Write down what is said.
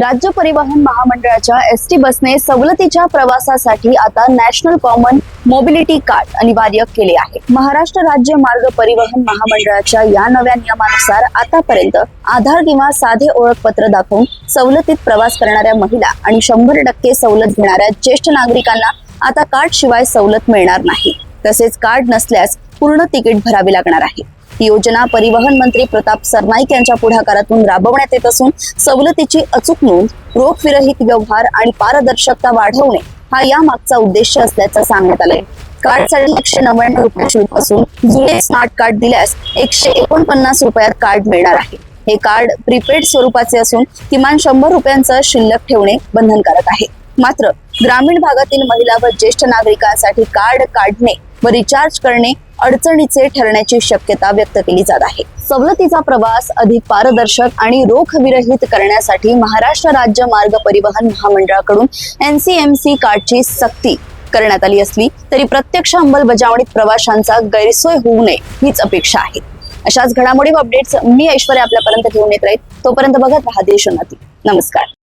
राज्य परिवहन महामंडळाच्या एसटी बसने सवलतीच्या प्रवासासाठी आता नॅशनल कॉमन मोबिलिटी कार्ड अनिवार्य केले आहे। महाराष्ट्र राज्य मार्ग परिवहन महामंडळाच्या या नव्या नियमानुसार आतापर्यंत आधार किंवा साधे ओळखपत्र दाखवून सवलतीत प्रवास करणाऱ्या महिला आणि 100% सवलत घेणाऱ्या ज्येष्ठ नागरिकांना आता कार्ड शिवाय सवलत मिळणार नाही। तसेच कार्ड नसल्यास पूर्ण तिकीट भरावे लागणार आहे। ही योजना परिवहन मंत्री प्रताप सरनाईक यांच्या पुढाकारातून राबवण्यात येत असून सवलतीची अचूक नोंद, रोख विरहित व्यवहार आणि पारदर्शकता वाढवणे हा या मागचा उद्देश असल्याचं सांगण्यात आलंय। कार्डसाठी 199 रुपये शुल्क असून जुने स्मार्ट कार्ड दिल्यास 149 रुपयात कार्ड मिळणार आहे। हे कार्ड प्रीपेड स्वरूपाचे असून किमान 100 रुपयांचं शिल्लक ठेवणे बंधनकारक आहे। मात्र ग्रामीण भागातील महिला व ज्येष्ठ नागरिकांसाठी कार्ड काढणे व रिचार्ज करणे अडचणीचे ठरण्याची शक्यता व्यक्त केली जात आहे। सवलतीचा प्रवास अधिक पारदर्शक आणि रोख विरहित करण्यासाठी महाराष्ट्र राज्य मार्ग परिवहन महामंडळाकडून NCMC कार्डची सक्ती करण्यात आली असली तरी प्रत्यक्ष अंमलबजावणीत प्रवाशांचा गैरसोय होऊ नये हीच अपेक्षा आहे। अशाच घडामोडी व अपडेट्स मी ऐश्वर्या आपल्यापर्यंत घेऊन येत राहील। तोपर्यंत बघत रहा देशोन्नती। नमस्कार।